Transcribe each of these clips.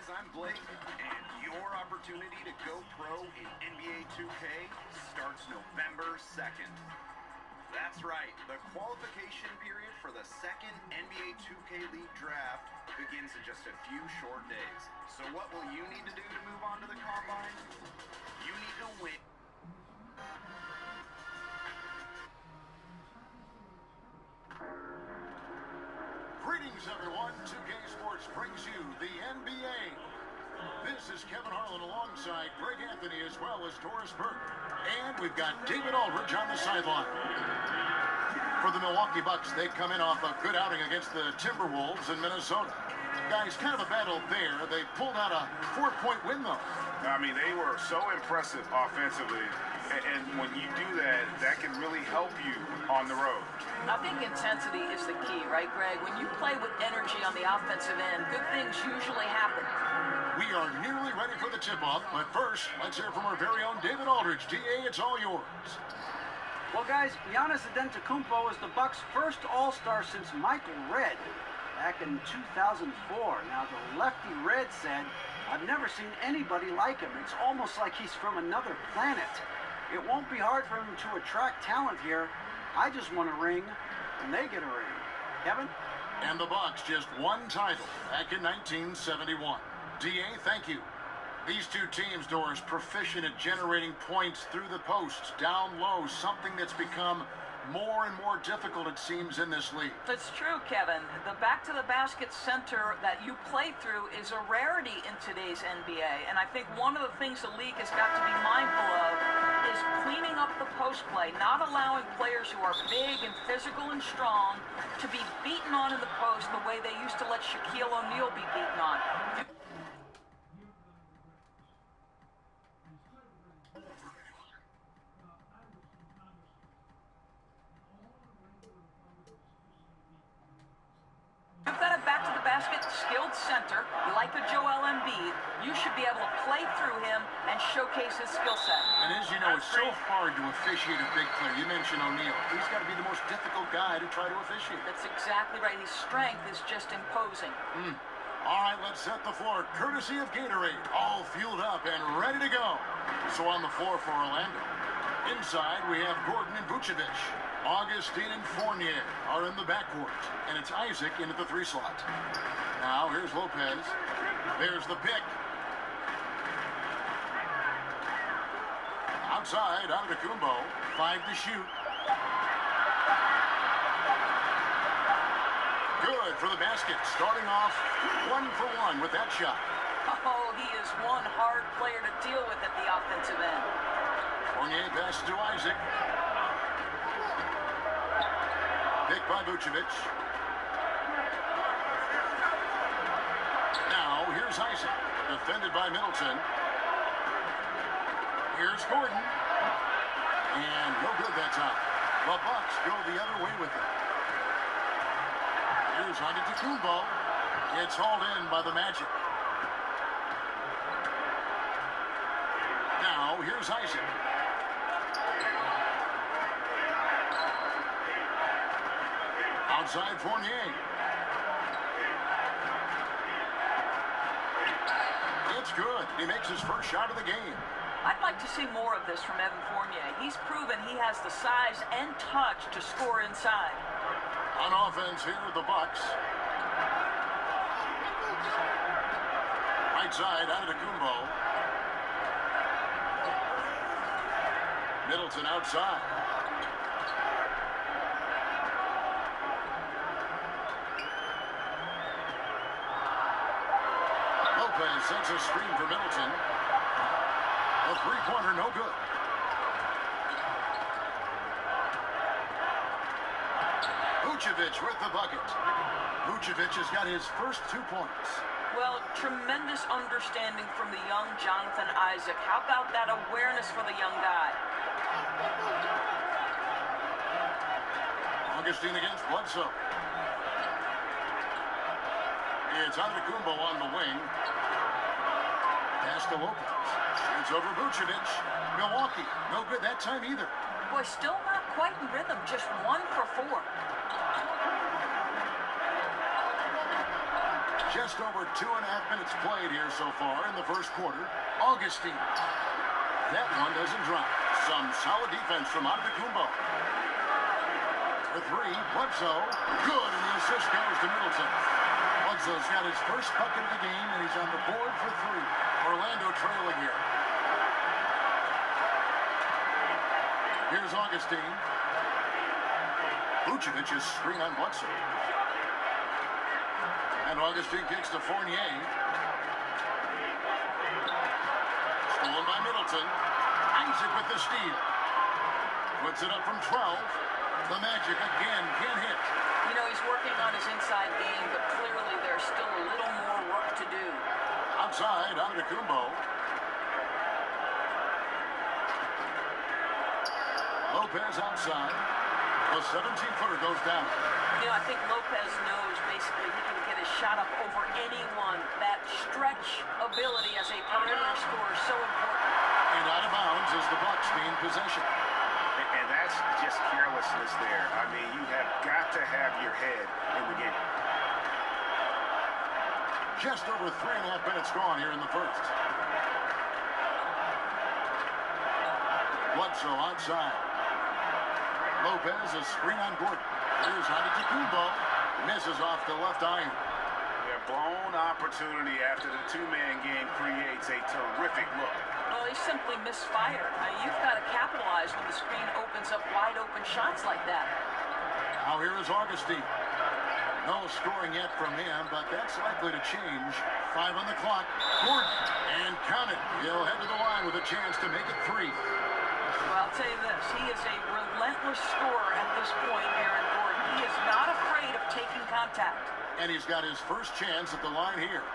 I'm Blake, and your opportunity to go pro in NBA 2K starts November 2nd. That's right, the qualification period for the second NBA 2K League draft begins in just a few short days. So what will you need to do to move on to the Combine? You need to win. Greetings, everyone. 2K Sports brings you the NBA. This is Kevin Harlan alongside Greg Anthony as well as Doris Burke. And we've got David Aldridge on the sideline. For the Milwaukee Bucks, they come in off a good outing against the Timberwolves in Minnesota. Guys, kind of a battle there. They pulled out a 4-point win, though. I mean, they were so impressive offensively. And when you do that, that can really help you on the road. I think intensity is the key, right, Greg? When you play with energy on the offensive end, good things usually happen. We are nearly ready for the tip-off, but first, let's hear from our very own David Aldridge. DA, it's all yours. Well, guys, Giannis Antetokounmpo is the Bucks' first All-Star since Michael Redd back in 2004. Now, the lefty Redd said, "I've never seen anybody like him. It's almost like he's from another planet. It won't be hard for him to attract talent here. I just want a ring, and they get a ring." Kevin? And the Bucks just one title back in 1971. DA, thank you. These two teams, Doris, proficient at generating points through the posts, down low, something that's become more and more difficult, it seems, in this league. That's true, Kevin. The back-to-the-basket center that you play through is a rarity in today's NBA, and I think one of the things the league has got to be mindful of is cleaning up the post play, not allowing players who are big and physical and strong to be beaten on in the post the way they used to let Shaquille O'Neal be beaten on. You've got a back-to-the-basket skilled center, like a Joel Embiid. You should be able to play through him and showcase his skill set. And as you know, it's so hard to officiate a big player. You mentioned O'Neal. He's got to be the most difficult guy to try to officiate. That's exactly right. His strength is just imposing. All right, let's set the floor. Courtesy of Gatorade. All fueled up and ready to go. So on the floor for Orlando. Inside, we have Gordon and Vucevic. Augustine and Fournier are in the backcourt, and it's Isaac in at the 3 slot. Now, here's Lopez. There's the pick. Outside, Antetokounmpo. 5 to shoot. Good for the basket. Starting off 1 for 1 with that shot. Oh, he is one hard player to deal with at the offensive end. Fournier passes to Isaac. Pick by Vucevic. Now, here's Isaac. Defended by Middleton. Here's Gordon. And no good that time. The Bucks go the other way with it. Here's Antetokounmpo. It's hauled in by the Magic. Now, here's Isaac. Outside Fournier. It's good. He makes his first shot of the game. I'd like to see more of this from Evan Fournier. He's proven he has the size and touch to score inside. On offense here are the Bucks. Right side, Antetokounmpo. Middleton outside. Lopez sets a screen for Middleton. A three-pointer, no good. Vucevic with the bucket. Vucevic has got his first 2 points. Well, tremendous understanding from the young Jonathan Isaac. How about that awareness for the young guy? Augustine against Bledsoe. It's Antetokounmpo on the wing. Pass to Lopez. It's over Vucevic. Milwaukee, no good that time either. Boy, still not quite in rhythm. Just 1 for 4. Just over 2.5 minutes played here so far in the first quarter. Augustine. That one doesn't drop. Some solid defense from Antetokounmpo. For three, Bledsoe. Good, and the assist goes to Middleton. Bledsoe's got his first bucket of the game, and he's on the board for three. Orlando trailing here. Here's Augustine. Vucevic's screen on Bledsoe. And Augustine kicks to Fournier. Stolen by Middleton. Isaac with the steal. Puts it up from 12. The Magic again can't hit. You know, he's working on his inside game, but clearly there's still a little more work to do. Outside, Antetokounmpo. Lopez outside. The 17-footer goes down. You know, I think Lopez knows basically he can get his shot up over anyone. That stretch ability as a perimeter scorer is so important. And out of bounds as the Bucks gain possession. And that's just carelessness there. I mean, you have got to have your head in the game. Just over 3.5 minutes gone here in the first. Bledsoe outside. Lopez, a screen on Gordon. Here's Antetokounmpo. Misses off the left iron. Yeah, blown opportunity after the two-man game creates a terrific look. Well, he simply misfired. You've got to capitalize when the screen opens up wide-open shots like that. Now here is Augustine. No scoring yet from him, but that's likely to change. 5 on the clock. Gordon, and count it. He'll head to the line with a chance to make it 3. Well, I'll tell you this. He is a relentless scorer at this point, Aaron Gordon. He is not afraid of taking contact. And he's got his first chance at the line here.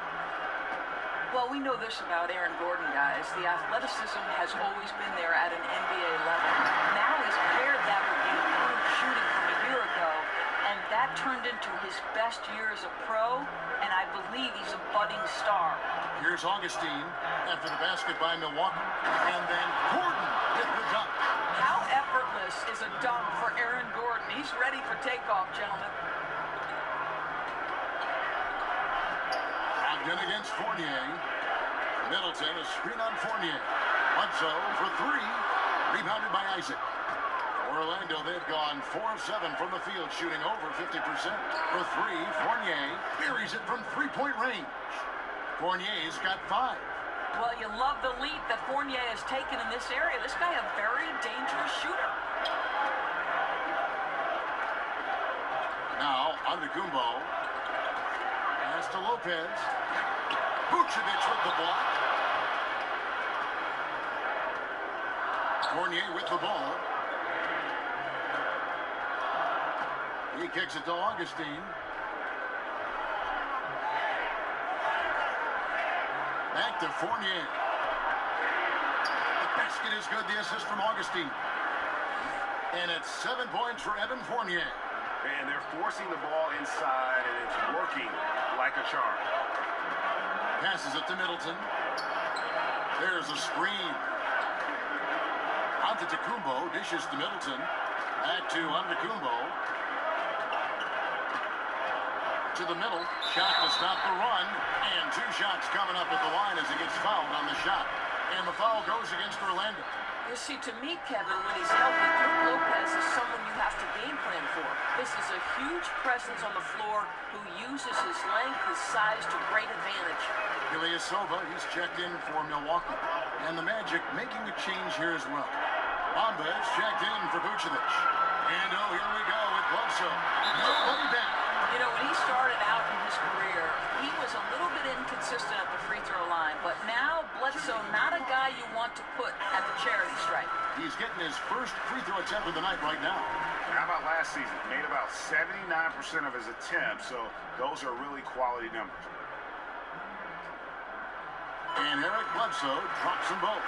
Well, we know this about Aaron Gordon, guys. The athleticism has always been there at an NBA level. Now he's paired that with the improved shooting from a year ago, and that turned into his best year as a pro, and I believe he's a budding star. Here's Augustine after the basket by Milwaukee. And then Gordon with the dunk. How effortless is a dunk for Aaron Gordon? He's ready for takeoff, gentlemen. Again against Fournier. Middleton, a screen on Fournier. Bledsoe for 3. Rebounded by Isaac. Orlando, they've gone 4 of 7 from the field, shooting over 50%. For 3, Fournier buries it from three-point range. Fournier's got 5. Well, you love the lead that Fournier has taken in this area. This guy a very dangerous shooter. Now, Antetokounmpo. Pass to Lopez. Vucevic with the block. Fournier with the ball. He kicks it to Augustine. Back to Fournier. The basket is good. The assist from Augustine. And it's 7 points for Evan Fournier. And they're forcing the ball inside, and it's working like a charm. Passes it to Middleton. There's a screen. Antetokounmpo dishes to Middleton. Back to Antetokounmpo. To the middle. Shot to stop the run. And 2 shots coming up at the line as he gets fouled on the shot. And the foul goes against Orlando. You see, to me, Kevin, when he's healthy, Brook Lopez is someone you have to game plan for. This is a huge presence on the floor who uses his length, his size to great advantage. Ilyasova, he's checked in for Milwaukee. And the Magic making a change here as well. Bamba is checked in for Vucevic. And oh, here we go with Bledsoe. Nobody back. You know, when he started out in his career, he was a little bit inconsistent at the free throw line. But now, Bledsoe, not a guy you want to put at the charity stripe. He's getting his first free throw attempt of the night right now. How about last season? Made about 79% of his attempts, so those are really quality numbers. And Eric Bledsoe drops them both.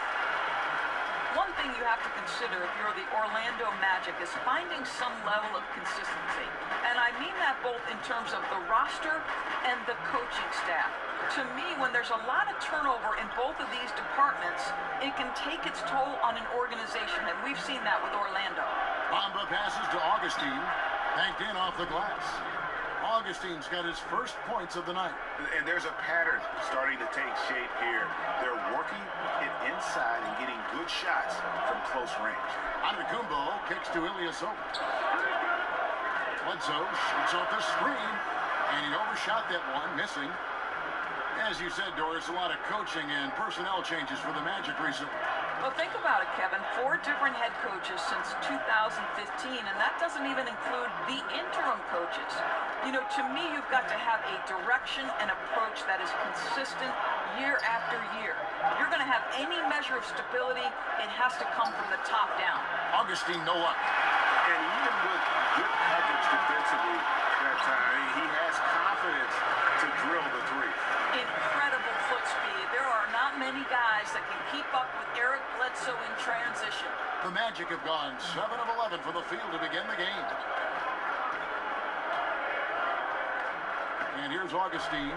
One thing you have to consider if you're the Orlando Magic is finding some level of consistency. And I mean that both in terms of the roster and the coaching staff. To me, when there's a lot of turnover in both of these departments, it can take its toll on an organization, and we've seen that with Orlando. Bamba passes to Augustine. Banked in off the glass. Augustine's got his first points of the night. And there's a pattern starting to take shape here. They're working it inside and getting good shots from close range. Antetokounmpo kicks to Ilyasova. Bledsoe shoots off the screen, and he overshot that one, missing. As you said, Doris, a lot of coaching and personnel changes for the Magic recently. Well, think about it, Kevin. 4 different head coaches since 2015, and that doesn't even include the interim coaches. You know, to me, you've got to have a direction and approach that is consistent year after year. If you're going to have any measure of stability, it has to come from the top down. Augustine, no luck. And even with good coverage defensively that time, he has confidence to drill the three. Incredible foot speed. There are not many guys that can keep up with Eric Bledsoe in transition. The Magic have gone 7 of 11 from the field to begin the game. And here's Augustine.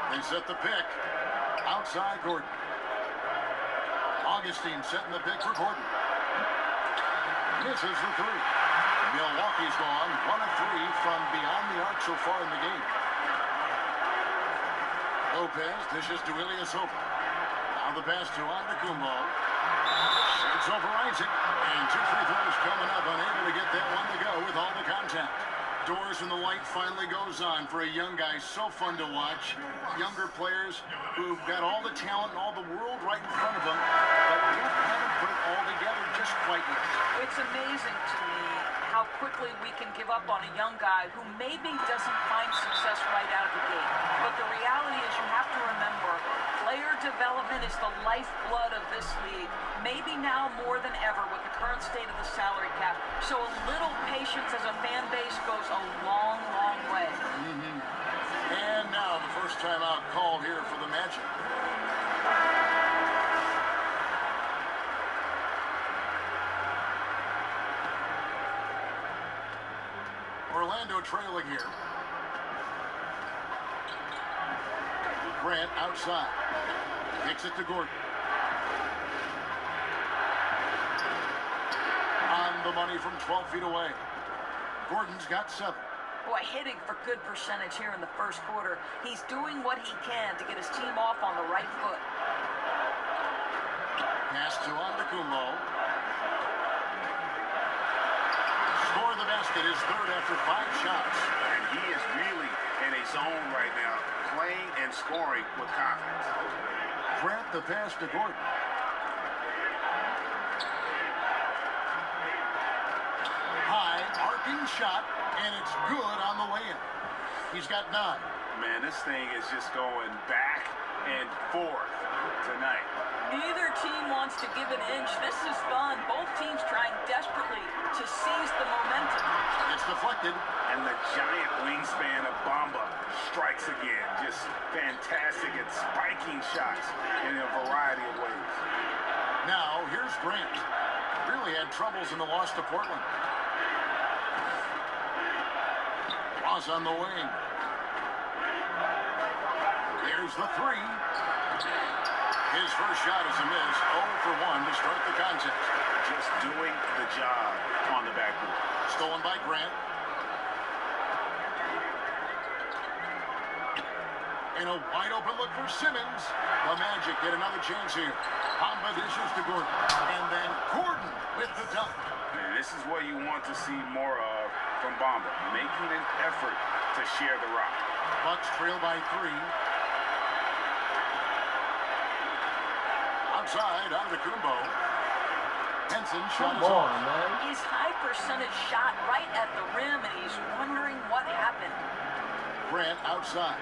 They set the pick. Outside Gordon. Augustine setting the pick for Gordon. Misses the three. Milwaukee's gone 1 of 3 from beyond the arc so far in the game. Lopez dishes to Ilyasova. Now the pass to Antetokounmpo. It's over Isaac. And 2 free throws coming up. Unable to get that one to go with all the contact. Doors and the light finally goes on for a young guy. So fun to watch. Younger players who've got all the talent and all the world right in front of them, but yet haven't put it all together just quite yet. It's amazing to me how quickly we can give up on a young guy who maybe doesn't find success right out of the gate. But the reality is you have to remember, player development is the lifeblood of this league, maybe now more than ever with the current state of the salary cap. So a little patience as a fan base goes a long, long way. And now the first timeout called here for the Magic. Orlando trailing here. Grant outside. Kicks it to Gordon. On the money from 12 feet away. Gordon's got 7. Boy, hitting for good percentage here in the first quarter. He's doing what he can to get his team off on the right foot. Pass to Antetokounmpo. Score the basket, his third after 5 shots. And he is really in a zone right now, playing and scoring with confidence. Grant the pass to Gordon. High, arcing shot, and it's good on the way in. He's got 9. Man, this thing is just going back and forth tonight. Neither team wants to give an inch. This is fun. Both teams trying desperately to seize the momentum. It's deflected. And the giant wingspan of Bamba strikes again. Just fantastic at spiking shots in a variety of ways. Now, here's Grant. Really had troubles in the loss to Portland. Ross on the wing. There's the 3. His first shot is a miss. 0 for 1 to start the contest. Just doing the job on the backboard. Stolen by Grant. And a wide open look for Simmons. The Magic get another chance here. Bamba dishes to Gordon. And then Gordon with the dunk. And this is what you want to see more of from Bamba. Making an effort to share the rock. Bucks trail by 3. Outside, Antetokounmpo. Henson shot is off. His high percentage shot right at the rim, and he's wondering what happened. Grant outside.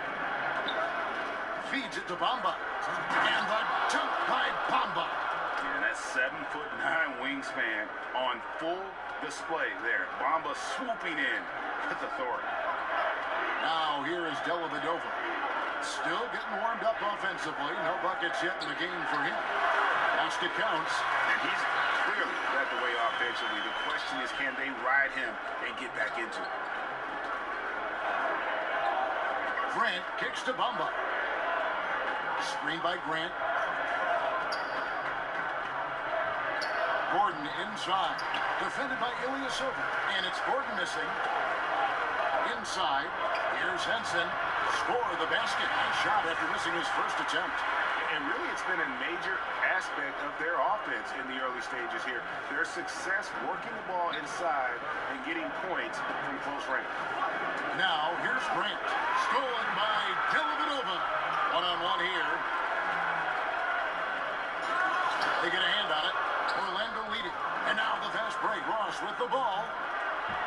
Feeds it to Bamba. And the dunk by Bamba. And that's 7'9" wingspan on full display there. Bamba swooping in with authority. Now here is Dellavedova. Still getting warmed up offensively. No buckets yet in the game for him. Basket counts. And he's clearly led the way offensively. The question is, can they ride him and get back into it? Grant kicks to Bamba. Screen by Grant. Gordon inside. Defended by Ilyasova. And it's Gordon missing. Inside. Here's Henson. Score the basket. Nice shot after missing his first attempt. And really, it's been a major aspect of their offense in the early stages here. Their success working the ball inside and getting points from close range. Now, here's Grant. Stolen by Delavanova. One-on-one here. They get a hand on it. Orlando leading. And now the fast break. Ross with the ball.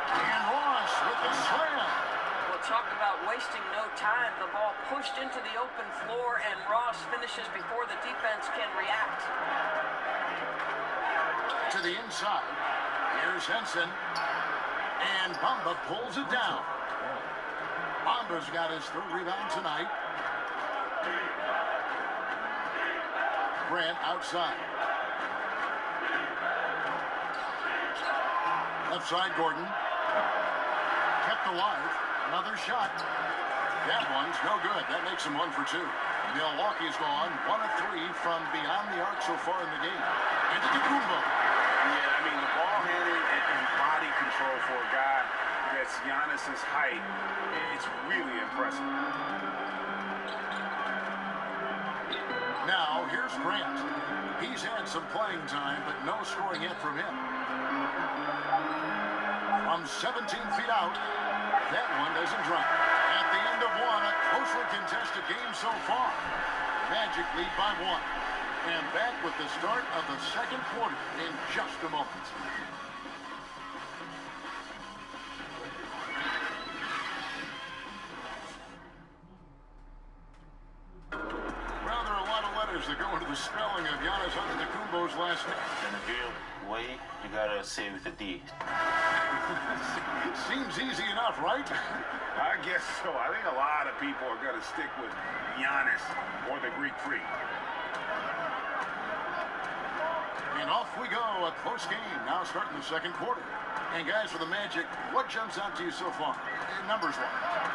And Ross with the slam. Well, talk about wasting no time. The ball pushed into the open floor, and Ross finishes before the defense can react. To the inside. Here's Henson. And Bamba pulls it down. Bamba's got his third rebound tonight. Grant outside. Left side, Gordon. Kept alive. Another shot. That one's no good. That makes him 1 for 2. Milwaukee's gone 1 of 3 from beyond the arc so far in the game. Into the Kumbo. Yeah, I mean, the ball handling and body control for a guy that's Giannis's height, it's really impressive. Now, here's Grant. He's had some playing time, but no scoring yet from him. From 17 feet out, that one doesn't drop. At the end of one, a closely contested game so far. Magic lead by 1. And back with the start of the second quarter in just a moment. Well, there are a lot of letters that go into the spelling of Giannis Antetokounmpo's last name. In a real way, you gotta say it with a D. Seems easy enough, right? I guess so. I think a lot of people are going to stick with Giannis or the Greek Freak. And off we go, a close game. Now starting the second quarter. And guys, for the Magic, what jumps out to you so far? Numbers-wise.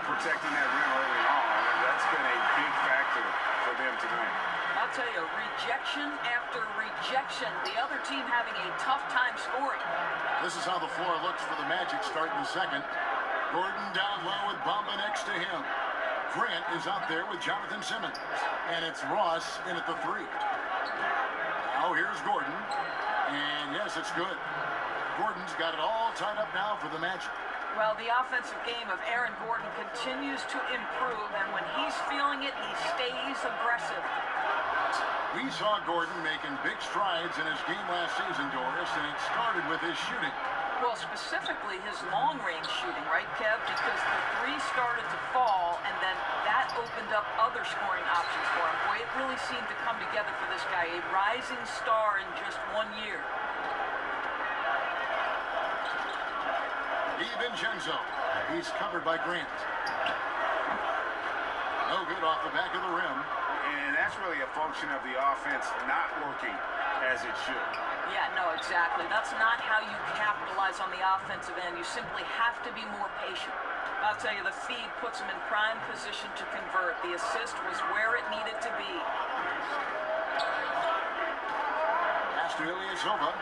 Protecting that rim early on, and that's been a big factor for them tonight. I'll tell you, rejection after rejection. The other team having a tough time scoring. This is how the floor looks for the Magic starting the second. Gordon down low with Bamba next to him. Grant is out there with Jonathan Simmons. And it's Ross in at the 3. Now here's Gordon. And yes, it's good. Gordon's got it all tied up now for the Magic. Well, the offensive game of Aaron Gordon continues to improve, and when he's feeling it, he stays aggressive. We saw Gordon making big strides in his game last season, Doris, and it started with his shooting. Well, specifically his long-range shooting, right, Kev? Because the 3 started to fall, and then that opened up other scoring options for him. Boy, it really seemed to come together for this guy, a rising star in just 1 year. DiVincenzo. He's covered by Grant. No good off the back of the rim. And that's really a function of the offense not working as it should. Yeah, no, exactly. That's not how you capitalize on the offensive end. You simply have to be more patient. I'll tell you, the feed puts him in prime position to convert. The assist was where it needed to be. Pass to Ilyasova.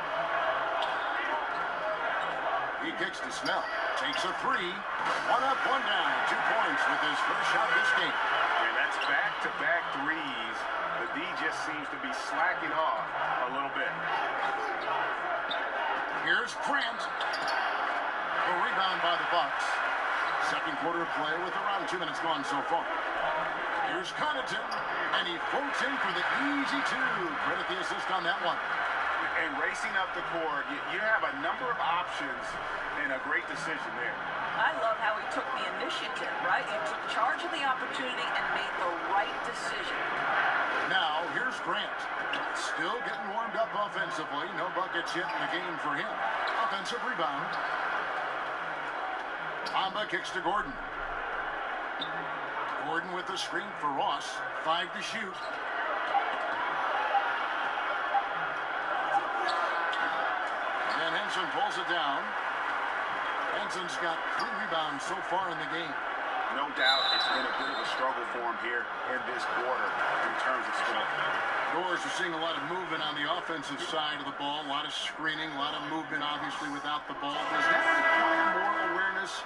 He kicks to Snell. Takes a 3. 1 up, 1 down. 2 points with his first shot this game. And that's back-to-back threes. The D just seems to be slacking off a little bit. Here's Grant. A rebound by the Bucks. Second quarter of play with around 2 minutes gone so far. Here's Connaughton, and he floats in for the easy 2. Credit the assist on that one. And racing up the court, you have a number of options and a great decision there. I love how he took the initiative, right? He took charge of the opportunity and made the right decision. Now, here's Grant. Still getting warmed up offensively. No buckets yet in the game for him. Offensive rebound. Bamba kicks to Gordon. Gordon with the screen for Ross. 5 to shoot. And Henson pulls it down. Henson's got 3 rebounds so far in the game. No doubt it's been a bit of a struggle for him here in this quarter in terms of scoring. Doors are seeing a lot of movement on the offensive side of the ball. A lot of screening, a lot of movement, obviously, without the ball. Does that require more awareness,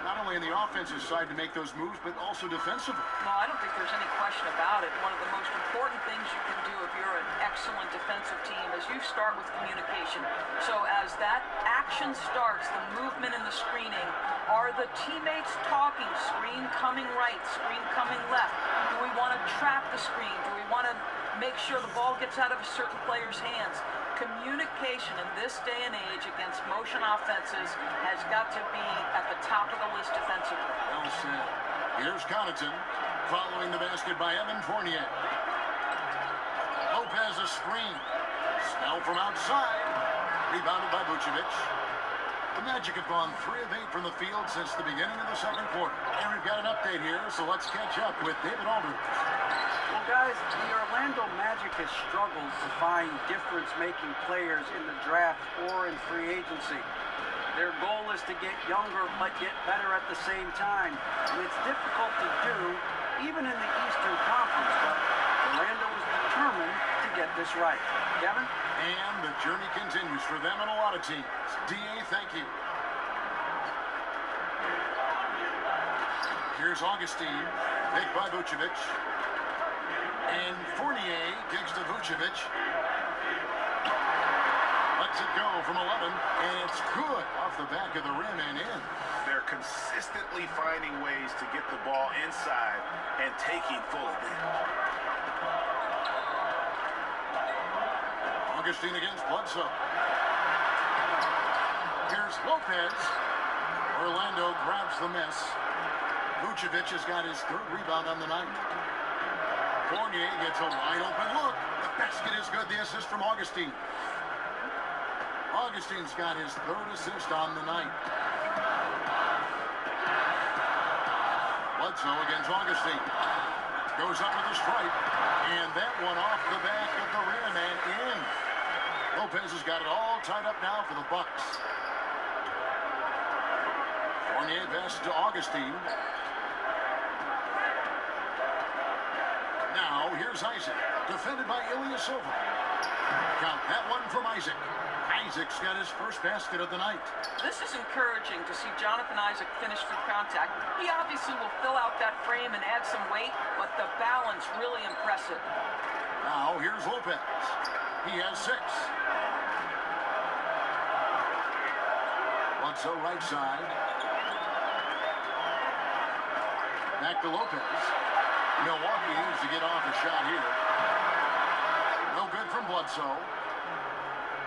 not only on the offensive side to make those moves, but also defensively? No, I don't think there's any question about it. One of the most important things you can do if you're an excellent defensive team is you start with communication. So as that action starts, the movement and the screening, are the teammates talking? Screen coming right, screen coming left. Do we want to trap the screen? Do we want to make sure the ball gets out of a certain player's hands? Communication in this day and age against motion offenses has got to be at the top of the list defensively. Well said. Here's Connaughton following the basket by Evan Fournier. Lopez a screen. Snell from outside. Rebounded by Vucevic. The Magic have gone 3 of 8 from the field since the beginning of the second quarter. And we've got an update here, so let's catch up with David Aldridge. Well, guys, the Orlando Magic has struggled to find difference-making players in the draft or in free agency. Their goal is to get younger but get better at the same time. And it's difficult to do, even in the Eastern Conference, but Orlando is determined to get this right. Kevin? And the journey continues for them and a lot of teams. D.A., thank you. Here's Augustine, picked by Vucevic. And Fournier kicks to Vucevic. Lets it go from 11, and it's good off the back of the rim and in. They're consistently finding ways to get the ball inside and taking full advantage. Augustine against Bledsoe. Here's Lopez. Orlando grabs the miss. Vucevic has got his 3rd rebound on the night. Fournier gets a wide open look. The basket is good. The assist from Augustine. Augustine's got his 3rd assist on the night. Bledsoe against Augustine. Goes up with a stripe. And that one off the back of the rim and in. Lopez has got it all tied up now for the Bucks. Fournier pass to Augustine. Now here's Isaac, defended by Ilyasova. Count that one from Isaac. Isaac's got his 1st basket of the night. This is encouraging to see Jonathan Isaac finish through contact. He obviously will fill out that frame and add some weight, but the balance really impressive. Now here's Lopez. He has 6. Bledsoe right side. Back to Lopez. Milwaukee needs to get off a shot here. No good from Bledsoe.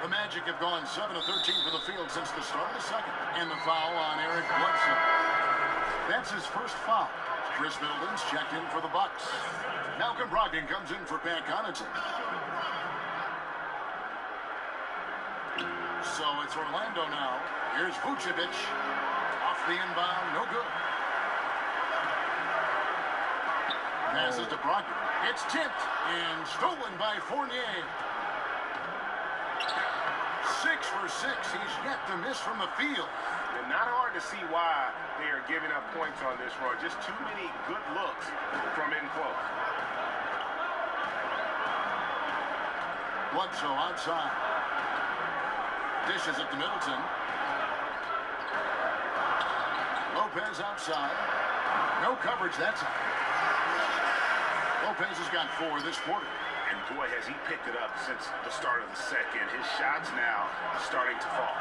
The Magic have gone 7 of 13 for the field since the start of the second. And the foul on Eric Bledsoe. That's his 1st foul. Chris Middleton's checked in for the Bucks. Malcolm Brogdon comes in for Pat Connaughton. So it's Orlando now. Here's Vucevic. Off the inbound, no good. Passes to Brogdon. It's tipped and stolen by Fournier. 6 for 6. He's yet to miss from the field. And not hard to see why they are giving up points on this run. Just too many good looks from in close. Bledsoe outside. Dishes it to Middleton. Lopez outside. No coverage that time. Lopez has got 4 this quarter. And boy, has he picked it up since the start of the second. His shots now starting to fall.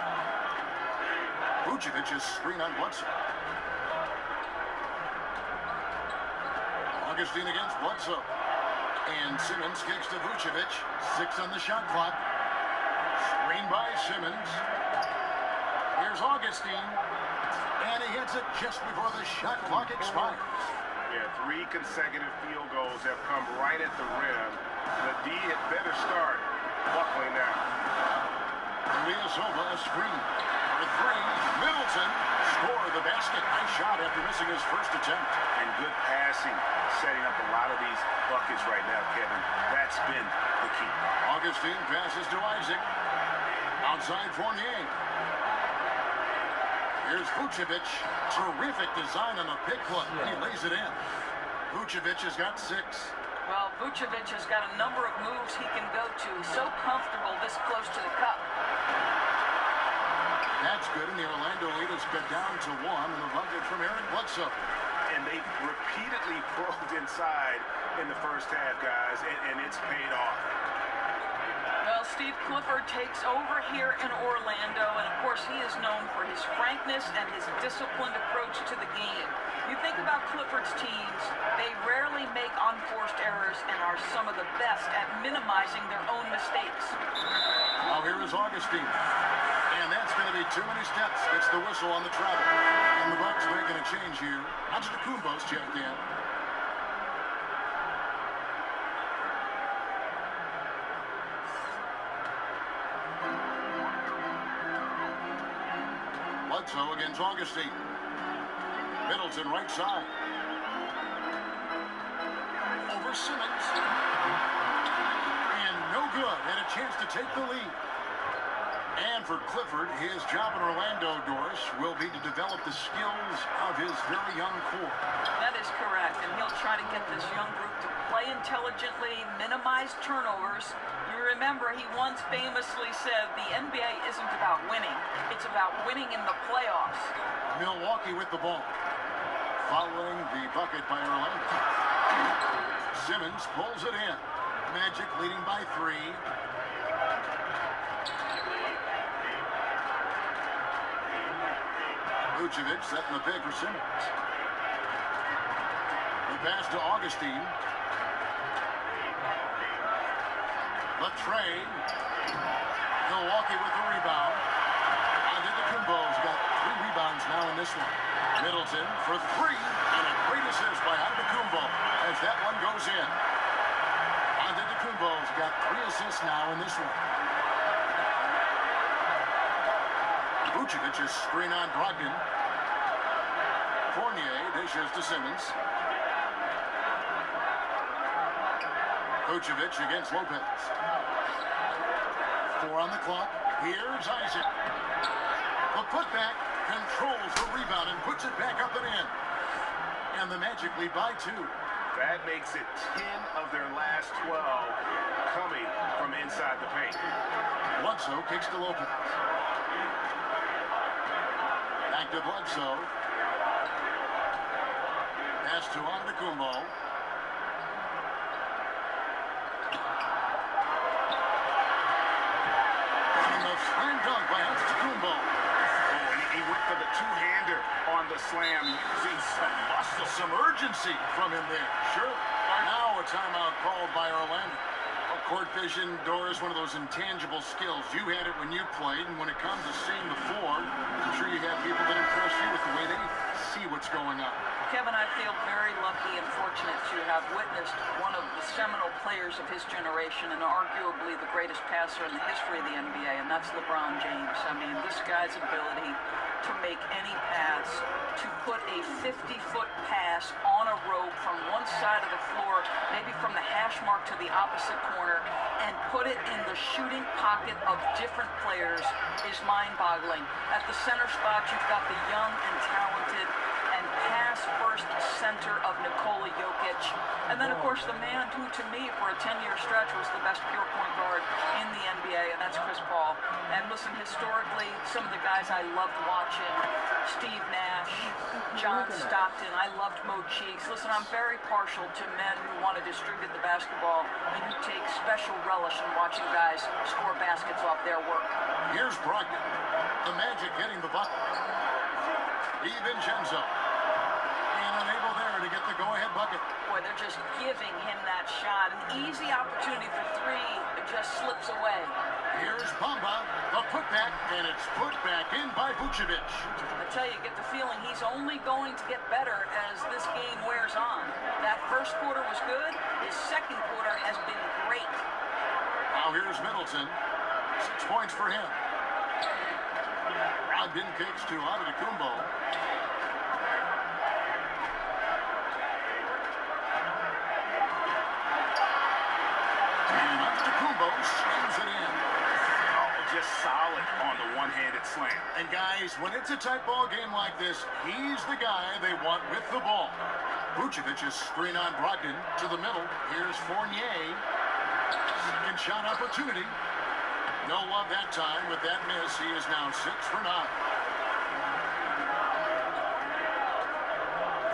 Vucevic is screen on Bledsoe. Augustine against Bledsoe. And Simmons kicks to Vucevic. 6 on the shot clock. Screen by Simmons. Here's Augustine. And he hits it just before the shot clock expires. Yeah, 3 consecutive field goals have come right at the rim. The D had better start buckling now. Ilyasova a screen. For 3, Middleton scored the basket. Nice shot after missing his 1st attempt. And good passing, setting up a lot of these buckets right now, Kevin. That's been the key. Augustine passes to Isaac. Outside Fournier. Here's Vucevic. Terrific design on the pick play. He lays it in. Vucevic has got 6. Well, Vucevic has got a number of moves he can go to. He's so comfortable this close to the cup. That's good, and the Orlando lead is cut down to 1, and the bucket from Eric Bledsoe. And they repeatedly probed inside in the first half, guys, and it's paid off. Well, Steve Clifford takes over here in Orlando, and of course he is known for his frankness and his disciplined approach to the game. You think about Clifford's teams, they rarely make unforced errors and are some of the best at minimizing their own mistakes. Now here is Augustine. And that's going to be too many steps. It's the whistle on the travel. And the Bucks making a change here. Antetokounmpo's checked in. Bledsoe against Augustine. Middleton right side. Over Simmons. And no good. And a chance to take the lead. And for Clifford, his job in Orlando, Doris, will be to develop the skills of his very young core. That is correct, and he'll try to get this young group to play intelligently, minimize turnovers. You remember he once famously said the NBA isn't about winning, it's about winning in the playoffs. Milwaukee with the ball. Following the bucket by Orlando. Simmons pulls it in. Magic leading by 3. Vucevic setting the pick for Simmons. The pass to Augustine. The trade. Milwaukee with the rebound. Antetokounmpo's got 3 rebounds now in this one. Middleton for 3. And a great assist by Antetokounmpo as that one goes in. Antetokounmpo's got 3 assists now in this one. Vucevic is screen on Brogdon. Fournier dishes to Simmons. Vucevic against Lopez. 4 on the clock. Here's Isaac. The putback controls the rebound and puts it back up and in. And the Magic lead by 2. That makes it 10 of their last 12 coming from inside the paint. Bledsoe kicks to Lopez. Back to Bledsoe. Pass to Antetokounmpo. And the slam dunk by Antetokounmpo. Oh, and he went for the two-hander on the slam, using some muscle. Some urgency from him there. Sure. Now a timeout called by Orlando. Court vision, Doris, one of those intangible skills. You had it when you played, and when it comes to seeing the floor, I'm sure you have people that impress you with the way they see what's going on. Kevin, I feel very lucky and fortunate to have witnessed one of the seminal players of his generation and arguably the greatest passer in the history of the NBA, and that's LeBron James. I mean, this guy's ability to make any pass, to put a 50-foot pass on a rope from one side of the floor, maybe from the hash mark to the opposite corner, and put it in the shooting pocket of different players is mind-boggling. At the center spot, you've got the young and talented and pass-first center of Nikola Jokic. And then, of course, the man who, to me, for a 10-year stretch, was the best pure point guard in the NBA, and that's Chris Paul. And listen, historically, some of the guys I loved watching, Steve Nash, John Stockton, I loved Mo Cheeks. Listen, I'm very partial to men who want to distribute the basketball and who take special relish in watching guys score baskets off their work. Here's Brogdon. The Magic hitting the bucket. DiVincenzo. And unable there to get the go-ahead bucket. Boy, they're just giving him that shot. An easy opportunity for 3. It just slips away. Here's Bamba, the putback, and it's put back in by Vucevic. I tell you, get the feeling he's only going to get better as this game wears on. That first quarter was good. His second quarter has been great. Now here's Middleton. 6 points for him. Brogdon kicks to Antetokounmpo. And Antetokounmpo slams it in. Oh, just solid on the one-handed that slam. And guys, when it's a tight ball game like this, he's the guy they want with the ball. Vucevic's screen on Brogdon to the middle. Here's Fournier. Second shot opportunity. No love that time. With that miss, he is now 6 for 9.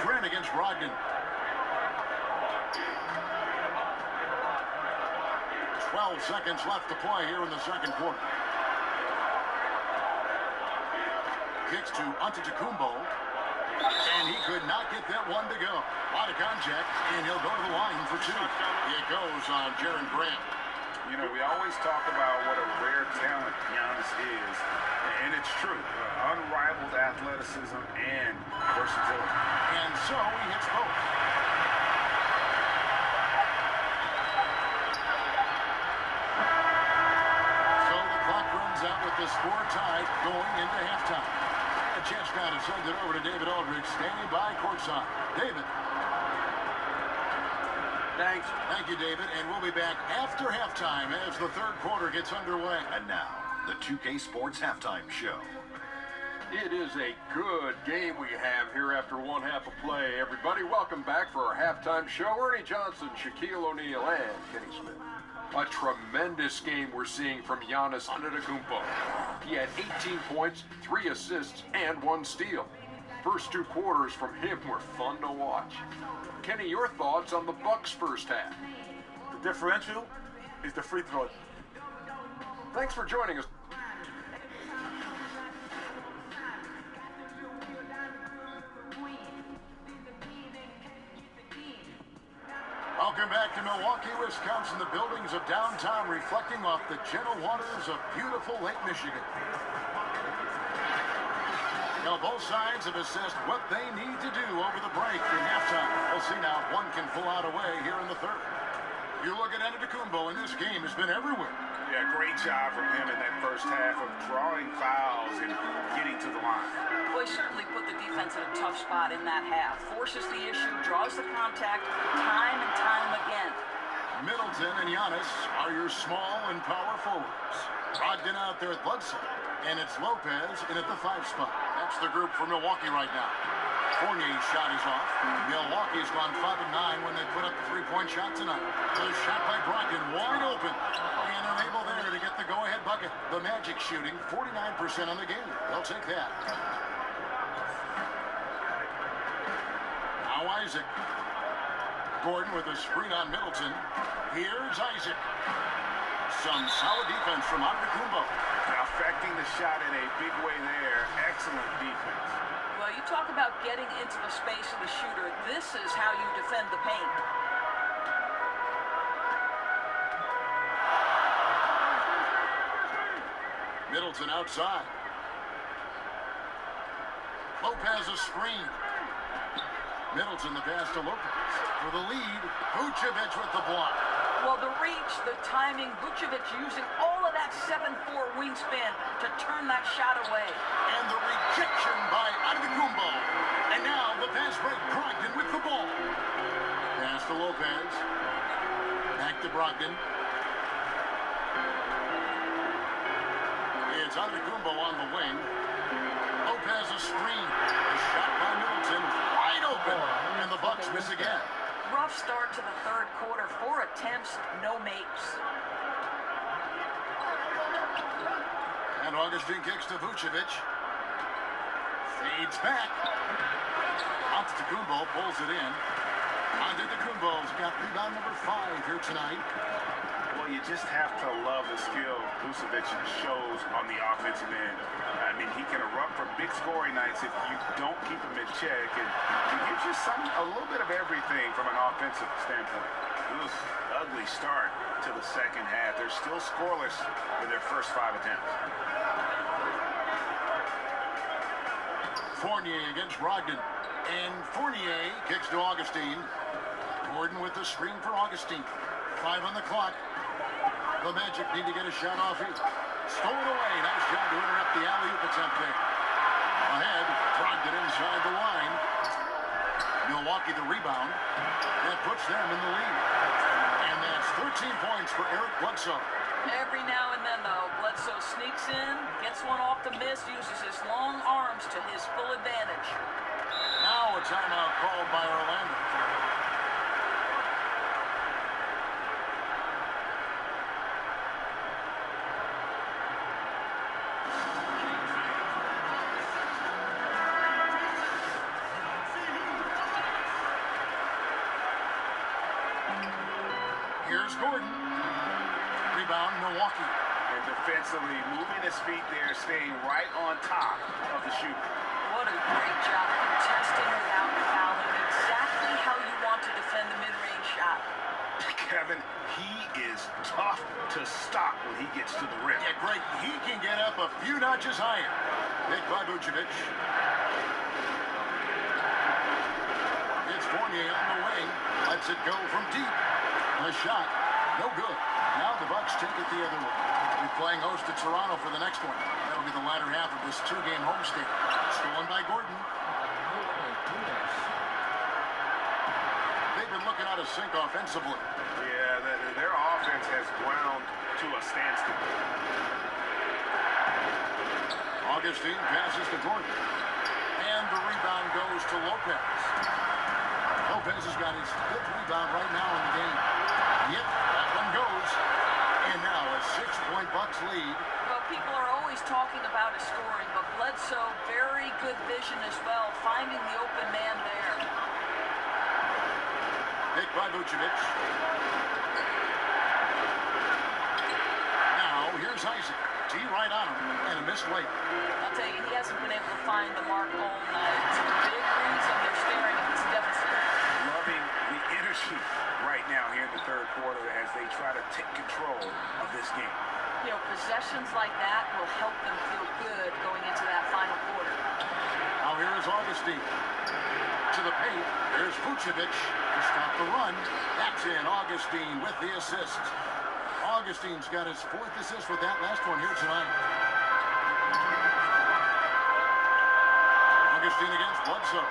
Grant against Brogdon. 12 seconds left to play here in the second quarter. Kicks to Antetokounmpo. And he could not get that one to go. A lot of contact, and he'll go to the line for 2. It goes on Jaren Grant. You know, we always talk about what a rare talent Giannis is, and it's true. Unrivaled athleticism and versatility. And so he hits both. So the clock runs out with the score tied going into halftime. A chance now to send it over to David Aldridge, standing by courtside. David. Thanks. Thank you, David. And we'll be back after halftime as the third quarter gets underway. And now, the 2K Sports Halftime Show. It is a good game we have here after one half of play. Everybody, welcome back for our halftime show. Ernie Johnson, Shaquille O'Neal, and Kenny Smith. A tremendous game we're seeing from Giannis Antetokounmpo. He had 18 points, 3 assists, and 1 steal. First 2 quarters from him were fun to watch. Kenny, your thoughts on the Bucks' first half? The differential is the free throw. Thanks for joining us. Welcome back to Milwaukee, Wisconsin. The buildings of downtown reflecting off the gentle waters of beautiful Lake Michigan. Now both sides have assessed what they need to do over the break in halftime. We'll see now if one can pull out away here in the third. You look at Antetokounmpo, and this game has been everywhere. Yeah, great job from him in that first half of drawing fouls and getting to the line. Well, he certainly put the defense in a tough spot in that half. Forces the issue, draws the contact time and time again. Middleton and Giannis are your small and power forwards. Brogdon out there at Bledsoe, and it's Lopez in at the 5 spot. That's the group for Milwaukee right now. Fournier's shot is off. Milwaukee's gone 5 of 9 when they put up the 3-point shot tonight. The shot by Brogdon wide open, and unable there to get the go-ahead bucket. The Magic shooting 49% on the game. They'll take that. Now Isaac. Gordon with a screen on Middleton. Here's Isaac. Some solid defense from Antetokounmpo. Affecting the shot in a big way there. Excellent defense. Well, you talk about getting into the space of the shooter. This is how you defend the paint. Middleton outside. Lopez a screen. Middleton the pass to Lopez. For the lead, Vucevic with the block. Well, the reach, the timing, Vucevic using all of that 7'4" wingspan to turn that shot away. And the rejection by Antetokounmpo. And now the pass break, Brogdon with the ball. Pass to Lopez. Back to Brogdon. It's Antetokounmpo on the wing. Lopez a screen. A shot by Middleton. Wide open. And the Bucks miss again. Rough start to the third quarter. 4 attempts, no makes. And Augustine kicks to Vucevic. Fades back. Antetokounmpo pulls it in. Antetokounmpo's got rebound number 5 here tonight. Well, you just have to love the skill Vucevic shows on the offensive end. I mean, he can erupt for big scoring nights if you don't keep him in check, and he gives you a little bit of everything from an offensive standpoint. Oof, ugly start to the second half. They're still scoreless in their first 5 attempts. Fournier against Brogdon. And Fournier kicks to Augustine. Gordon with the screen for Augustine. 5 on the clock. The Magic need to get a shot off here. Stolen away. Nice job to interrupt the alley-oop attempt there. Ahead, Brogdon inside the line. Milwaukee the rebound. That puts them in the lead. And that's 13 points for Eric Bledsoe. Every now and then, though, Bledsoe sneaks in, gets one off the miss, uses his long arms to his full advantage. Now a timeout called by Orlando. Here's Gordon. Rebound, Milwaukee. And defensively, moving his feet there, staying right on top of the shooter. What a great job contesting without fouling. Exactly how you want to defend the mid-range shot. Kevin, he is tough to stop when he gets to the rim. Yeah, great. He can get up a few notches higher. Picked by Vucevic. It's Fournier on the wing. Lets it go from deep. A shot. No good. Now the Bucks take it the other way. We're playing host to Toronto for the next one. That'll be the latter half of this two-game homestand. Stolen by Gordon. They've been looking out of sync offensively. Yeah, their offense has ground to a standstill. Augustine passes to Gordon. And the rebound goes to Lopez. Lopez has got his 5th rebound right now in the game. Yep, that one goes. And now a 6-point Bucks lead. Well, people are always talking about his scoring, but Bledsoe, very good vision as well, finding the open man there. Picked by Vucevic. Now, here's Isaac. T right on him, and a missed late. I'll tell you, he hasn't been able to find the mark all night. It's a big reason they're staring at this deficit. Loving the energy right now here in the third quarter as they try to take control of this game. You know, possessions like that will help them feel good going into that final quarter. Now here is Augustine. To the paint. There's Vucevic to stop the run. That's in. Augustine with the assist. Augustine's got his 4th assist with that last one here tonight. Augustine against Bledsoe.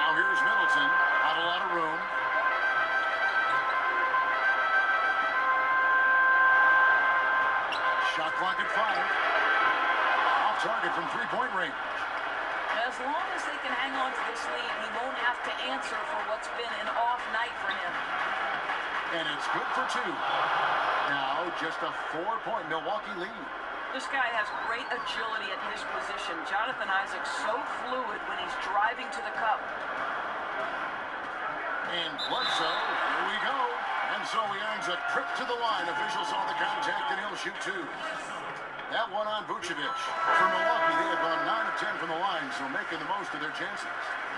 Now here's Middleton. Not a lot of room. Shot clock at 5. Off target from 3-point range. As long as they can hang on to this lead, he won't have to answer for what's been an off night for him. And it's good for 2. Now just a 4-point Milwaukee lead. This guy has great agility at his position. Jonathan Isaac's so fluid when he's driving to the cup. And Bledsoe, here we go. And so he earns a trip to the line. Officials saw the contact, and he'll shoot 2. That one on Vucevic. For Milwaukee, they have gone 9 of 10 from the line, so making the most of their chances.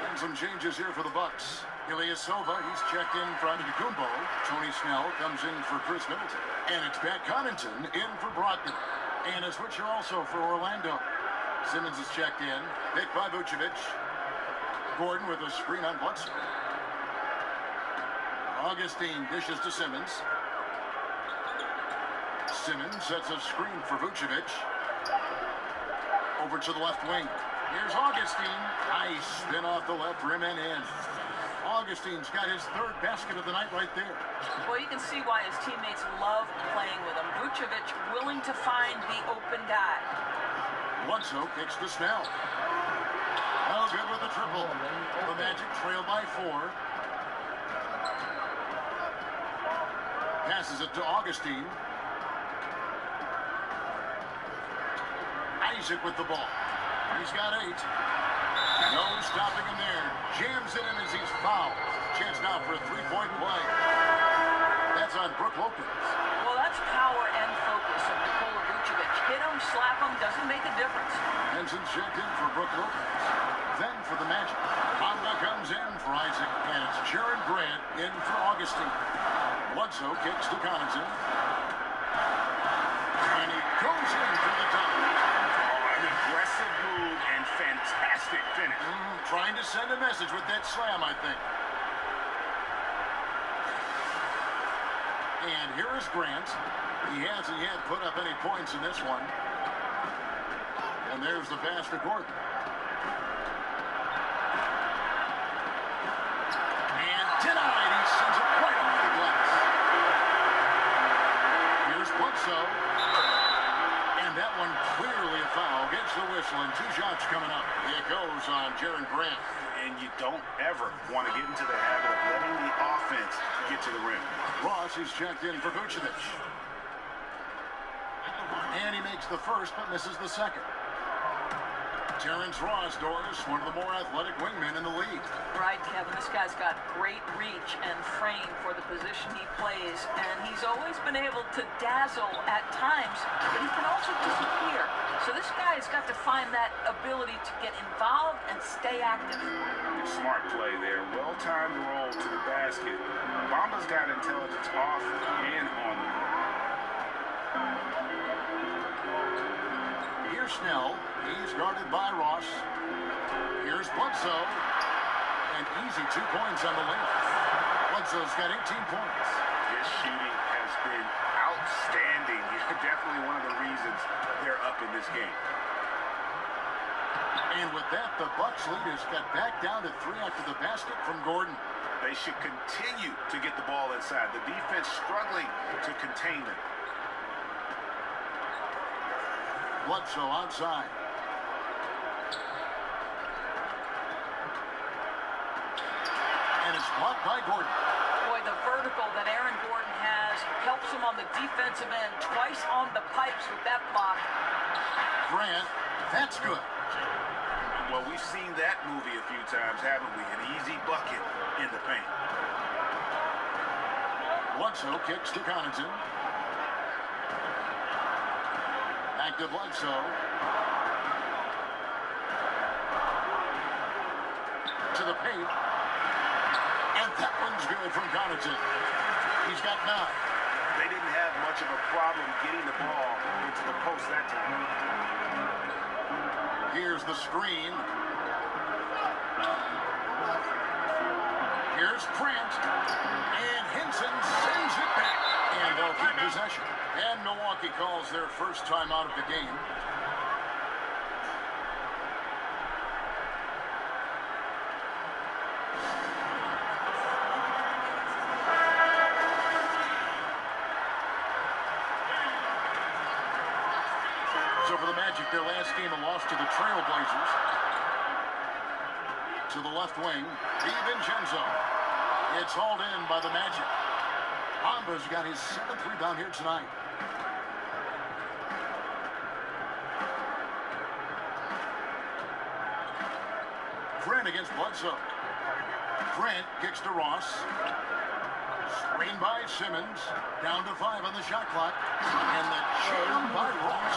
And some changes here for the Bucks. Ilyasova, he's checked in for Antetokounmpo. Tony Snell comes in for Chris Middleton. And it's Pat Connaughton in for Brogdon. And a switcher also for Orlando. Simmons is checked in. Picked by Vucevic. Gordon with a screen on Bledsoe. Augustine dishes to Simmons. Simmons sets a screen for Vucevic. Over to the left wing. Here's Augustine. Nice spin off the left rim and in. Augustine's got his 3rd basket of the night right there. Well, you can see why his teammates love playing with him. Vucevic willing to find the open guy. Bledsoe kicks to Snell. No good with the triple. The Magic trail by 4. Passes it to Augustine. Isaac with the ball. He's got 8. No stopping him there. Jams it in as he's fouled. Chance now for a 3-point play. That's on Brook Lopez. Well, that's power and focus of Nikola Vucevic. Hit him, slap him, doesn't make a difference. Henson checked in for Brook Lopez. Then for the Magic. Honda comes in for Isaac. And it's Jaron Grant in for Augustine. Bledsoe kicks to Connaughton. And he goes in for the top. An aggressive move and fantastic finish. Trying to send a message with that slam, I think. And here is Grant. He hasn't yet put up any points in this one. And there's the pass to Gordon. And denied. He sends it right off the glass. reversal and 2 shots coming up. It goes on Jaron Grant. And you don't ever want to get into the habit of letting the offense get to the rim. Ross is checked in for Vucevic. And he makes the first but misses the second. Terrence Ross, Doris, one of the more athletic wingmen in the league. Right, Kevin. This guy's got great reach and frame for the position he plays, and he's always been able to dazzle at times, but he can also disappear. So this guy's got to find that ability to get involved and stay active. Smart play there. Well-timed roll to the basket. Bamba's got intelligence off and on the ball. Here's Snell. He's guarded by Ross. Here's Bledsoe. And easy 2 points on the layup. Bledsoe's got 18 points. His shooting has been outstanding. Definitely one of the reasons they're up in this game. And with that, the Bucks lead is cut back down to 3 after the basket from Gordon. They should continue to get the ball inside. The defense struggling to contain them. Bledsoe outside. And it's blocked by Gordon. Boy, the vertical that Aaron Gordon has helps him on the defensive end. Twice on the pipes with that block. Grant, that's good. Well, we've seen that movie a few times, haven't we? An easy bucket in the paint. Bledsoe kicks to Connaughton. Back to Bledsoe. To the paint. And that one's good from Connaughton. He's got 9. They didn't have much of a problem getting the ball into the post that time. Here's the screen. Here's Grant. And Henson sends it back. And they'll keep possession. And Milwaukee calls their first time out of the game. So for the Magic, their last game, a loss to the Trailblazers. To the left wing, DiVincenzo. It's hauled in by the Magic. Bamba's got his 7th rebound here tonight. Grant against Bledsoe. Grant kicks to Ross. Screen by Simmons. Down to 5 on the shot clock. And the jam by Ross.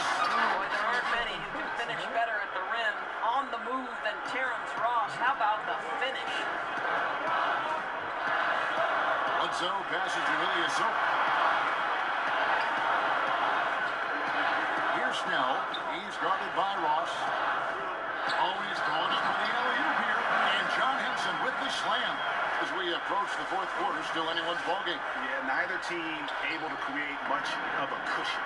Boy, there aren't many who can finish better at the rim on the move than Terrence Ross. How about the finish? Bledsoe passes to Ilyasova. Here's Snell. He's guarded by Ross. Oh, he's going up for the alley-oop here. And John Henson with the slam as we approach the 4th quarter. Still anyone's ballgame. Yeah, neither team able to create much of a cushion.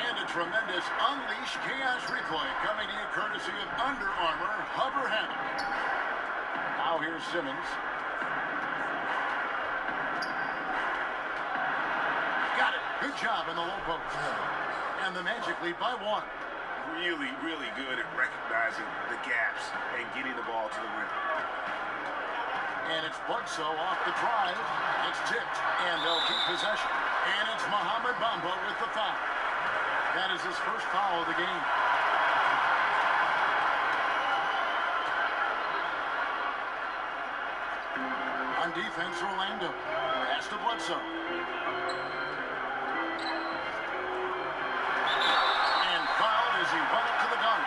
And a tremendous Unleash Chaos replay coming to you courtesy of Under Armour Hover Hammock. Now here's Simmons. Got it. Good job in the low post. And the Magic lead by 1. Really, really good at recognizing the gaps and getting the ball to the rim. And it's Bledsoe off the drive. It's tipped, and they'll keep possession. And it's Mohamed Bamba with the foul. That is his first foul of the game. On defense, Orlando. Pass to Bledsoe. And fouled as he went up to the gun.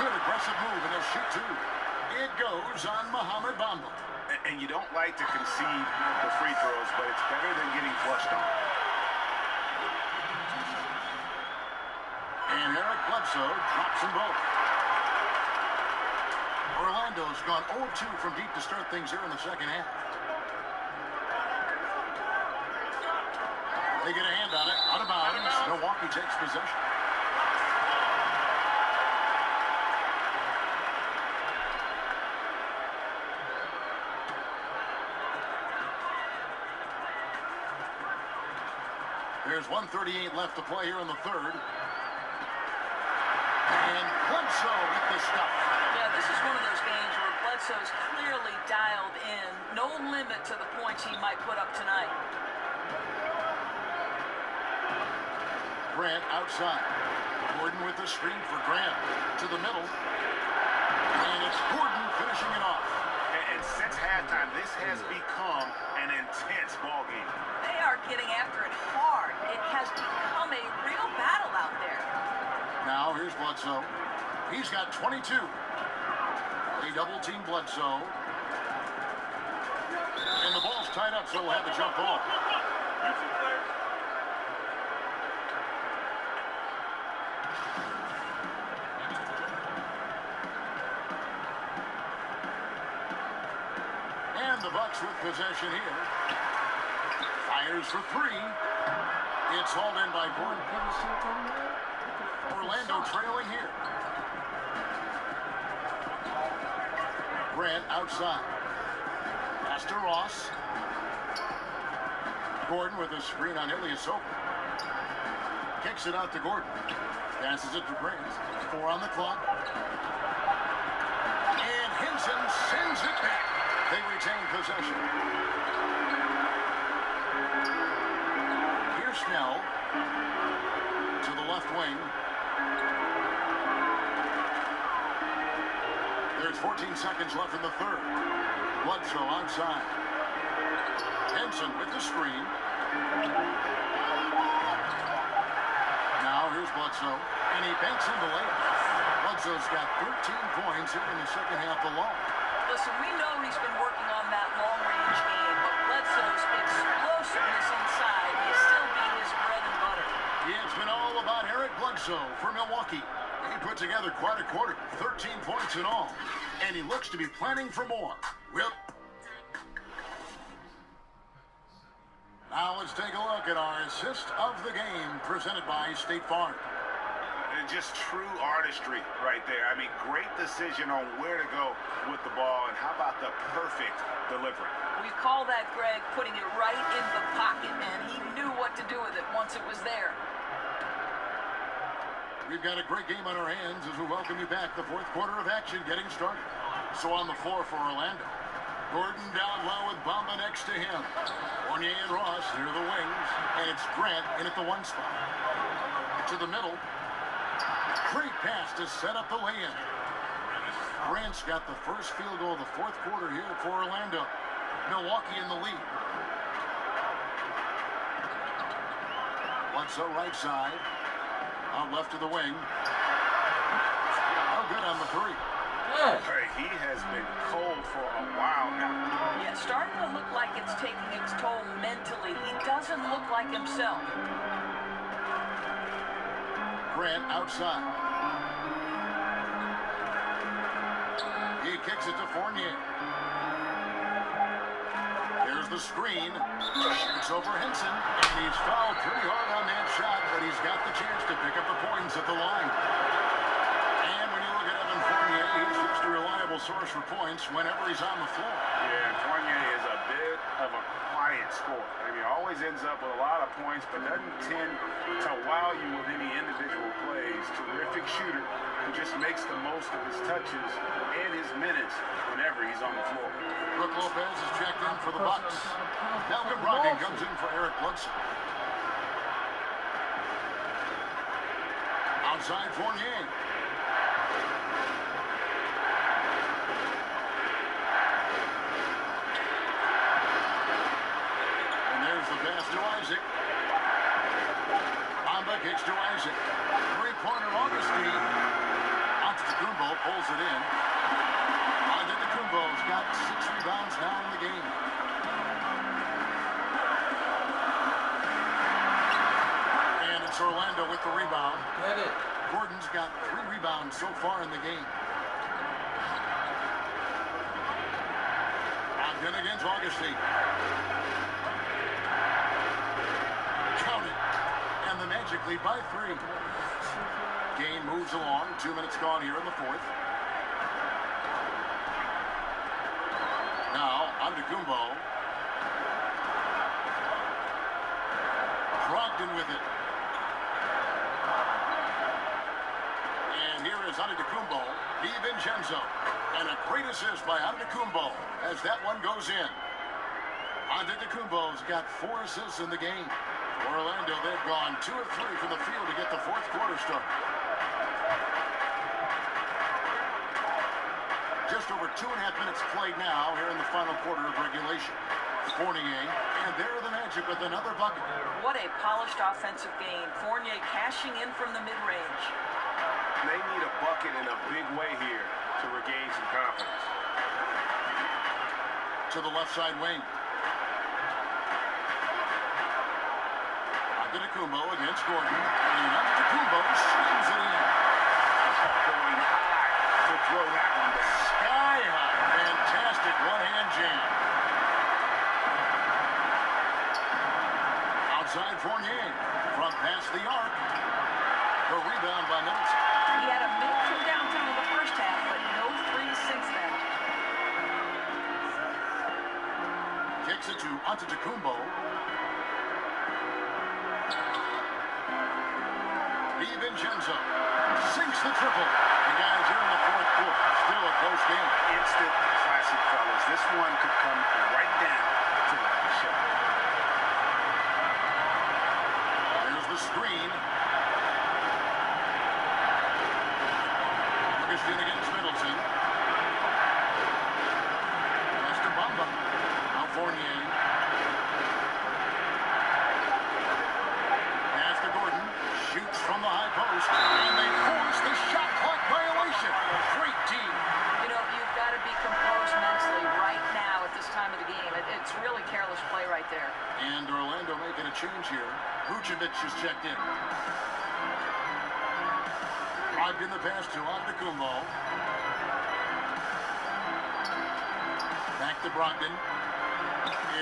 Good aggressive move, and they'll shoot 2. It goes on Mohamed Bamba. And you don't like to concede the free throws, but it's better than getting flushed on. And Eric Bledsoe drops them both. Orlando's gone 0-2 from deep to start things here in the second half. They get a hand on it, out of bounds. Milwaukee takes possession. There's 1:38 left to play here in the 3rd. And Bledsoe with the stuff. Yeah, this is one of those games where Bledsoe's clearly dialed in. No limit to the points he might put up tonight. Grant outside. Gordon with the screen for Grant. To the middle. And it's Gordon finishing it off. And since halftime, this has become an intense ball game. They are getting after it hard. It has become a real battle out there. Now here's Bledsoe. He's got 22. They double team Bledsoe. And the ball's tied up, so we'll have a jump ball. And the Bucks with possession here. Fires for three. It's hauled in by Gordon. Orlando trailing here. Grant outside. Pass to Ross. Gordon with a screen on Ilyasova. Kicks it out to Gordon. Passes it to Grant. 4 on the clock. And Henson sends it back. They retain possession. Here's Snell to the left wing. There's 14 seconds left in the third. Bledsoe outside. Henson with the screen. Now here's Bledsoe, and he banks in the layup. Bledsoe's got 13 points here in the second half alone. Listen, we know he's been working on that long-range game, but Bledsoe's explosiveness inside may still be his bread and butter. Yeah, it's been all about Eric Bledsoe for Milwaukee. He put together quite a quarter, 13 points in all, and he looks to be planning for more. Now let's take a look at our assist of the game presented by State Farm. And just true artistry right there. I mean, great decision on where to go with the ball, and how about the perfect delivery? We call that, Greg, putting it right in the pocket, and he knew what to do with it once it was there. We've got a great game on our hands as we welcome you back. The fourth quarter of action getting started. So on the floor for Orlando. Gordon down low with Bamba next to him. Fournier and Ross near the wings. And it's Grant in at the 1 spot. To the middle. Great pass to set up the lay-in. Grant's got the first field goal of the fourth quarter here for Orlando. Milwaukee in the lead. Bledsoe right side. Out left to the wing. Oh, good on the three. Hey, he has been cold for a while now. Yeah, starting to look like it's taking its toll mentally. He doesn't look like himself. Grant outside. He kicks it to Fournier. Here's the screen. Shoots over Henson. And he's fouled pretty hard on that shot, but he's got the chance to pick up the points at the line. And when you look at Evan Fournier, he's just a reliable source for points whenever he's on the floor. Yeah, Fournier is a bit of a quiet scorer. I mean, always ends up with a lot of points, but doesn't tend to wow you with any individual plays. Terrific shooter who just makes the most of his touches and his minutes whenever he's on the floor. Brook Lopez is checked in for the Bucks. Malcolm Brogdon comes in for Eric Bledsoe. Outside Fournier. And there's the pass to Isaac. Bamba kicks to Isaac. Three-pointer Augustine. Antetokounmpo pulls it in. Antetokounmpo's got 6 rebounds now in the game. And it's Orlando with the rebound. Gordon's got 3 rebounds so far in the game. Ogden against Augustine. Count it. And the Magic lead by 3. Game moves along. 2 minutes gone here in the fourth. Now, Antetokounmpo. Brogdon with it. And is Antetokounmpo. DiVincenzo. And a great assist by Antetokounmpo as that one goes in. Antetokounmpo's got 4 assists in the game. For Orlando, they've gone 2 of 3 from the field to get the fourth quarter started. Just over 2.5 minutes played now here in the final quarter of regulation. Fournier, and there are the Magic with another bucket. What a polished offensive game. Fournier cashing in from the mid-range. They need a bucket in a big way here to regain some confidence. To the left side wing. Antetokounmpo against Gordon. And Antetokounmpo swings it in. Going high to throw that one down. Sky high. Fantastic one-hand jam. Outside Fournier. Front past the arc. The rebound by Middleton. He had a minute from downtown in the first half, but no threes since then. Kicks it to Antetokounmpo. DiVincenzo sinks the triple. The guys here in the fourth quarter. Still a close game. Instant classic, fellas. This one could come right down to the last shot. There's the screen. Augustine against Middleton. Pass to Bamba. Now Fournier. Pass to Gordon. Shoots from the high post. And they force the shot clock violation. Great team. You know, you've got to be composed mentally right now at this time of the game. It's really careless play right there. And Orlando making a change here. Vucevic is checked in. Logged in the pass to Antetokounmpo. Back to Brogdon.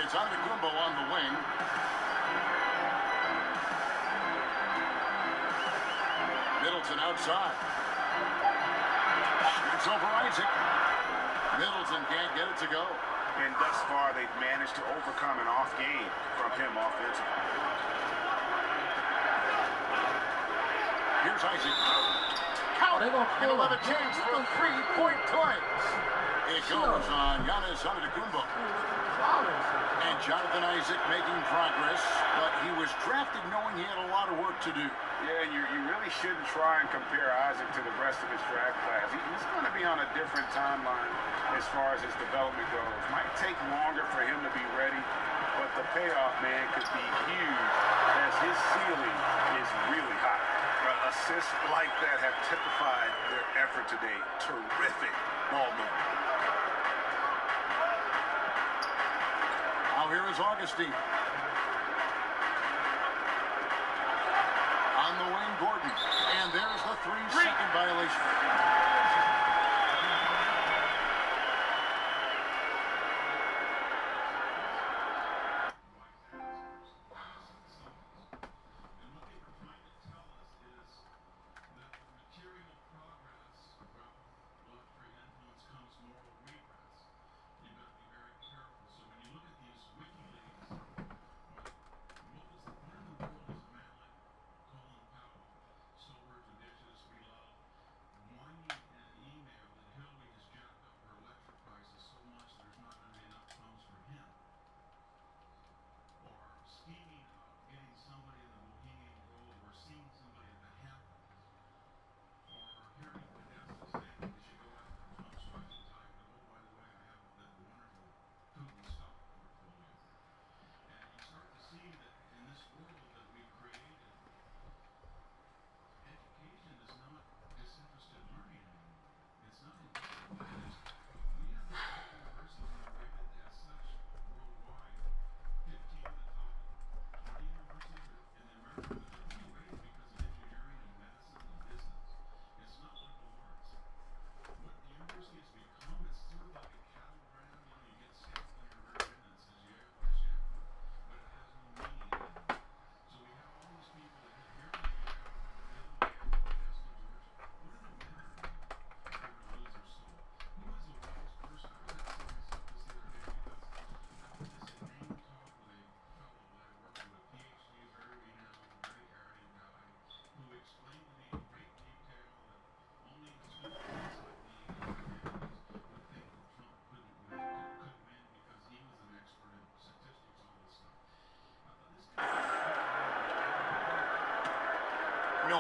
It's Antetokounmpo on the wing. Middleton outside. Shoots over Isaac. Middleton can't get it to go. And thus far, they've managed to overcome an off game from him offensively. Here's Isaac. Count it. And he'll have a chance for a 3-point play. It goes on Giannis Antetokounmpo. And Jonathan Isaac making progress, but he was drafted knowing he had a lot of work to do. Yeah, you really shouldn't try and compare Isaac to the rest of his draft class. He's going to be on a different timeline as far as his development goes. Might take longer for him to be ready, but the payoff, man, could be huge as his ceiling is really high. Assists like that have typified their effort today. Terrific ball movement. Now here is Augustine. On the wing, Gordon. And there's the 3-second violation.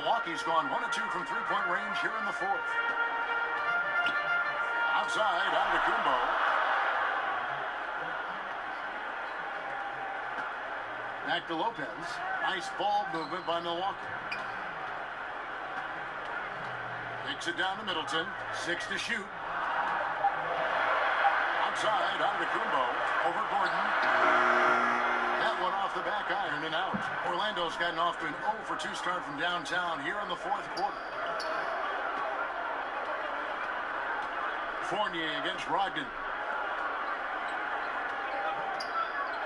Milwaukee's gone 1 of 2 from three-point range here in the fourth. Outside, Antetokounmpo. Back to Lopez. Nice ball movement by Milwaukee. Takes it down to Middleton. 6 to shoot. Outside, Antetokounmpo. Over Gordon. That one off the back iron and out. Orlando's gotten off to an 0 for 2 start from downtown here in the fourth quarter. Fournier against Brogdon.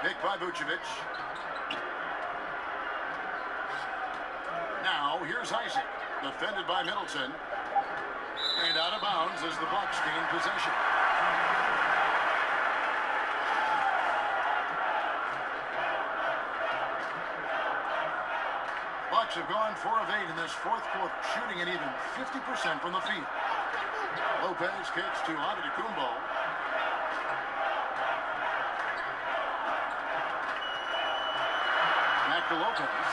Picked by Vucevic. Now, here's Isaac. Defended by Middleton. And out of bounds as the Bucks gain possession. Bucks have gone 4 of 8 in this fourth quarter, shooting an even 50% from the field. Lopez kicks to Antetokounmpo. Back to Lopez.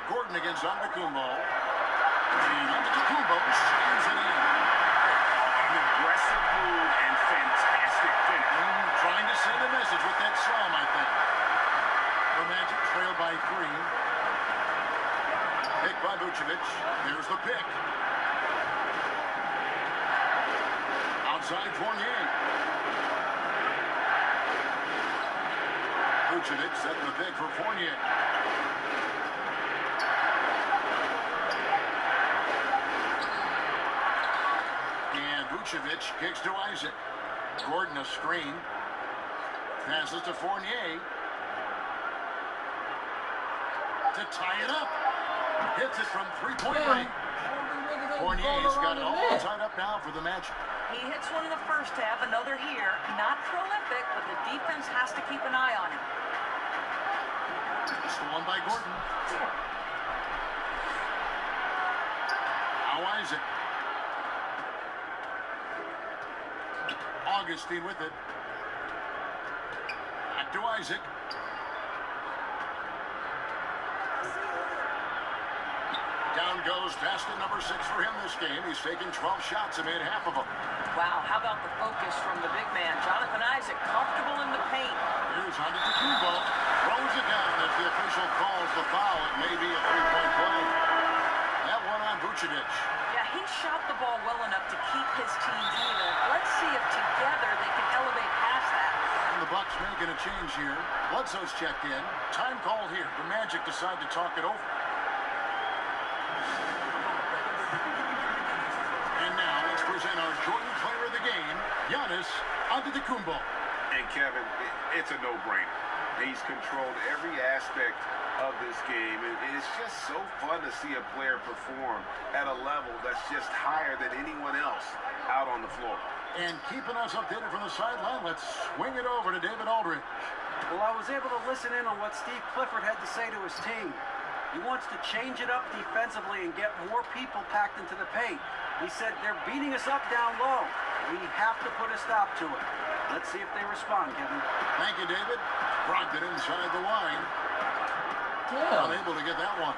Gordon against Antetokounmpo. And Antetokounmpo slams it in. An aggressive move and fantastic finish. Trying to send a message with that slam, I think. The Magic trail by 3. Pick by Vucevic. There's the pick. Outside Fournier. Vucevic setting the pick for Fournier. And Vucevic kicks to Isaac. Gordon a screen. Passes to Fournier. To tie it up. Hits it from three-point range. Fournier's got it all tied up now for the Magic. He hits one in the first half, another here. Not prolific, but the defense has to keep an eye on him. Stolen by Gordon. Now Isaac. Augustine with it. Back to Isaac. Down goes basket number 6 for him this game. He's taken 12 shots and made half of them. Wow, how about the focus from the big man? Jonathan Isaac, comfortable in the paint. Here's Antetokounmpo. Throws it down as the official calls the foul. It may be a three-point play. That one on Vucevic. Yeah, he shot the ball well enough to keep his team even. Let's see if together they can elevate past that. And the Bucks making a change here. Bledsoe's checked in. Time called here. The Magic decide to talk it over. And now let's present our Jordan player of the game, Giannis Antetokounmpo. And Kevin, it's a no-brainer. He's controlled every aspect of this game. It's just so fun to see a player perform at a level that's just higher than anyone else out on the floor. And keeping us updated from the sideline, let's swing it over to David Aldridge. Well, I was able to listen in on what Steve Clifford had to say to his team. He wants to change it up defensively and get more people packed into the paint. He said they're beating us up down low. We have to put a stop to it. Let's see if they respond, Kevin. Thank you, David. Brogdon inside the line. Unable to get that one.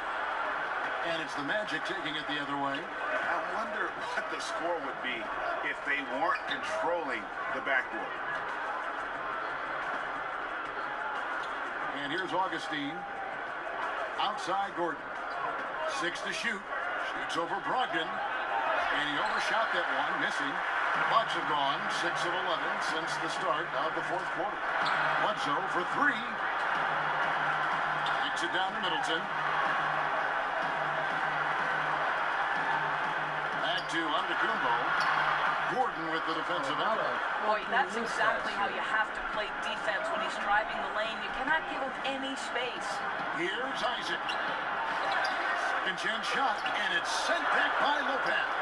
And it's the Magic taking it the other way. I wonder what the score would be if they weren't controlling the backboard. And here's Augustine. Outside Gordon. 6 to shoot. Shoots over Brogdon. And he overshot that one, missing. Bucks have gone 6 of 11 since the start of the fourth quarter. Bledsoe for 3. Takes it down to Middleton. Back to Antetokounmpo. Gordon with the defensive out. Boy, that's exactly how you have to play defense when he's driving the lane. You cannot give him any space. Here's Isaac. Second chance shot, and it's sent back by Lopez.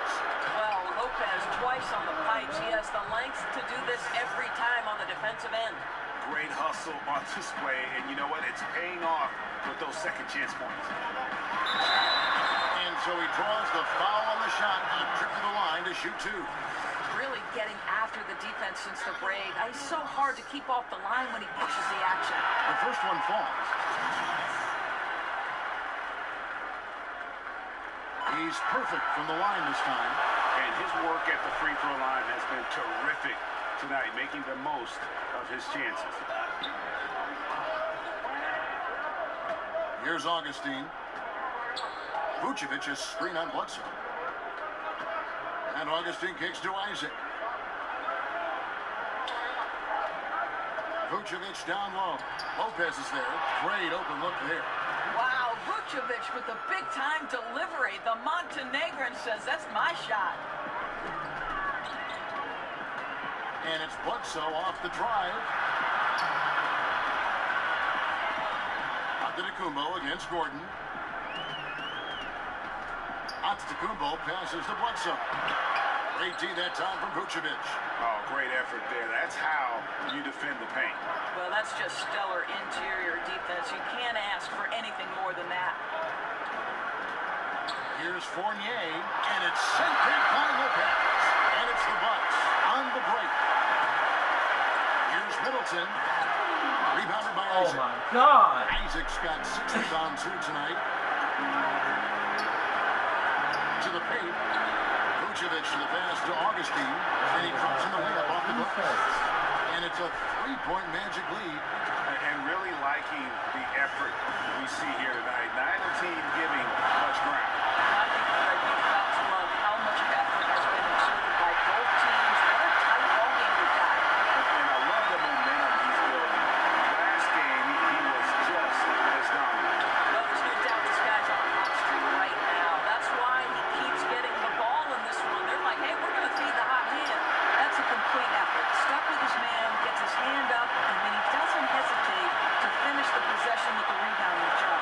Well, Lopez twice on the pipes. He has the length to do this every time on the defensive end. Great hustle on display, and you know what? It's paying off with those second chance points. And so he draws the foul on the shot on a trip to the line to shoot 2. Really getting after the defense since the break. It's so hard to keep off the line when he pushes the action. The first one falls. he's perfect from the line this time. And his work at the free throw line has been terrific tonight, making the most of his chances. Here's Augustine. Vucevic's screen on Bledsoe. And Augustine kicks to Isaac. Vucevic down low. Lopez is there. Great open look there. Wow, Vucevic with a big-time delivery. The Montenegrin says, that's my shot. And it's Bledsoe off the drive. Antetokounmpo against Gordon. Antetokounmpo passes to Bledsoe. Great D that time from Vucevic. Oh, great effort there. That's how you defend the paint. Well, that's just stellar interior defense. You can't ask for anything more than that. Here's Fournier, and it's sent back by Lopez. And it's the Bucks on the break. Here's Middleton. Rebounded by Isaac. Oh, my God. Isaac's got 6 rebounds here tonight. To the paint. Vucevic to the pass to Augustine. And he drops in the layup off the glass. And it's a 3-point Magic lead. And really liking the effort we see here tonight. Neither team giving much ground. I think that you've got to love how much effort has been exerted by both teams. What a tight ball game we've got. And I love the momentum he's building. Last game, he was just as dominant. Well, there's no doubt this guy's on a hot streak right now. That's why he keeps getting the ball in this one. They're like, hey, we're going to feed the hot hand. That's a complete effort. Stuck with his man, gets his hand up, and then he doesn't hesitate to finish the possession with the rebounding job.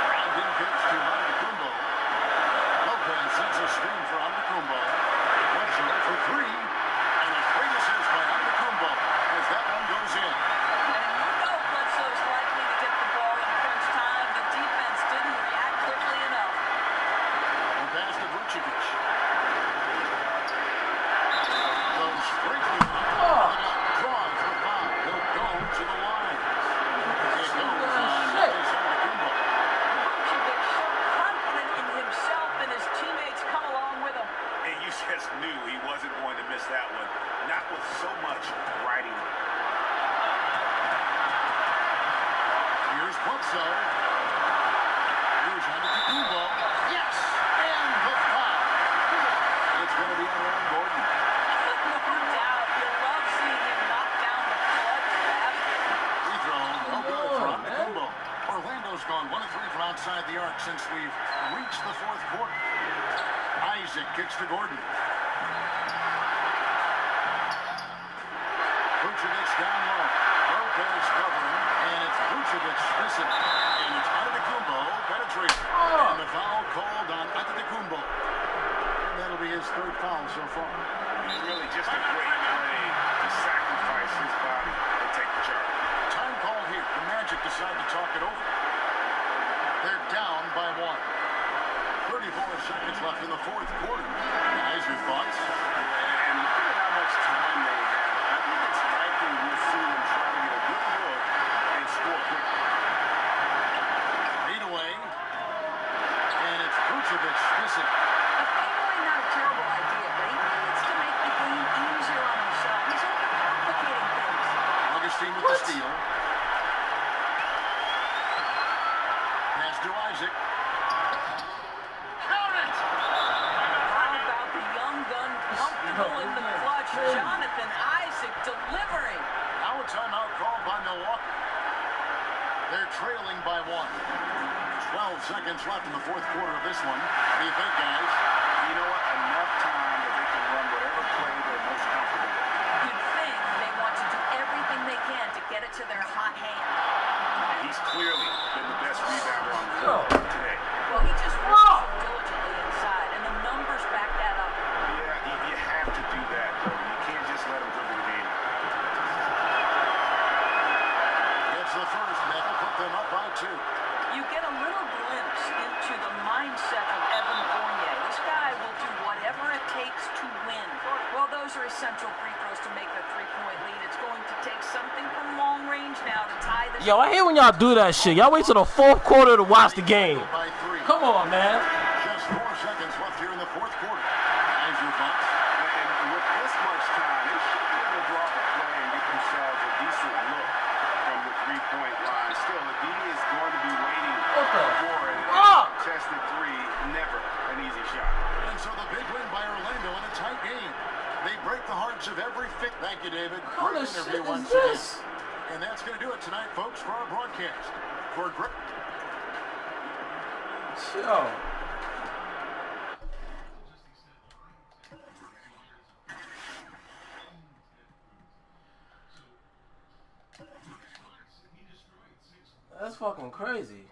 Brandon kicks to Antetokounmpo. Lopez sends a screen for Antetokounmpo. Bledsoe for 3. And a great assist by Antetokounmpo as that one goes in. And you know Bledsoe's likely to get the ball in crunch time. The defense didn't react quickly enough. The pass to Vucevic. Goes straight to the draws the foul. He'll go to the line. It goes on Antetokounmpo. Vucevic so confident in himself and his teammates come along with him. And you just knew he wasn't going to miss that one. Not with so much riding. Here's Bledsoe. Here's Antetokounmpo. Yes! And the foul. It's going to be on Aaron Gordon. No doubt. You love seeing him knock down the clutch basket. Free throw, no good for Antetokounmpo. Orlando's gone 1 of 3 from outside the arc since we've reached the 4th quarter. Isaac kicks to Gordon. Vucevic down low. Lopez covering, and it's Vucevic missing. And it's Antetokounmpo penetrating. And the foul called on Antetokounmpo. And that'll be his 3rd foul so far. It's really just a great play to sacrifice his body and take the charge. Time call here. The Magic decide to talk it over. They're down by 1. 34 seconds left in the 4th quarter. Guys, your thoughts? And look at how much time they have. I think it's likely we'll see them try to get a good look and score quickly. Lead away. And it's Vucevic missing. Really not a terrible idea, but he needs to make the game easier on himself. He's overcomplicating things. Augustine with the steal. Pass to Isaac. Count it! How about the young gun comfortable in the clutch? Jonathan Isaac delivering. Now a timeout called by Milwaukee. They're trailing by 1. 12 seconds left in the 4th quarter of this one. What do you think, guys? You know what? Enough time that they can run whatever play they're most comfortable with. You'd think they want to do everything they can to get it to their hot hand. He's clearly been the best rebounder on the floor today. Well, he just works so diligently inside, and the numbers back that up. Yeah, you have to do that, though. You can't just let him dribble the game. Gets the first, and that'll put them up by 2. You get a little glimpse into the mindset of Evan Fournier. This guy will do whatever it takes to win. Well, those are essential free throws to make the 3-point lead. It's going to take something from long range now to tie the Yo, I hate when y'all do that shit. Y'all wait till the 4th quarter to watch the game. By 3. Come Come on, man. Just 4 seconds left here in the fourth quarter. As your Bucks. And with this much time, they should be able to draw the play and get themselves a decent look from the three-point line. Still, the D is going to be waiting for it. Tested three, never an easy shot. And so the big win by Orlando in a tight game. They break the hearts of every fit. Thank you, David. Great interview once again. And that's going to do it tonight, folks, for our broadcast. For great. Yo. That's fucking crazy.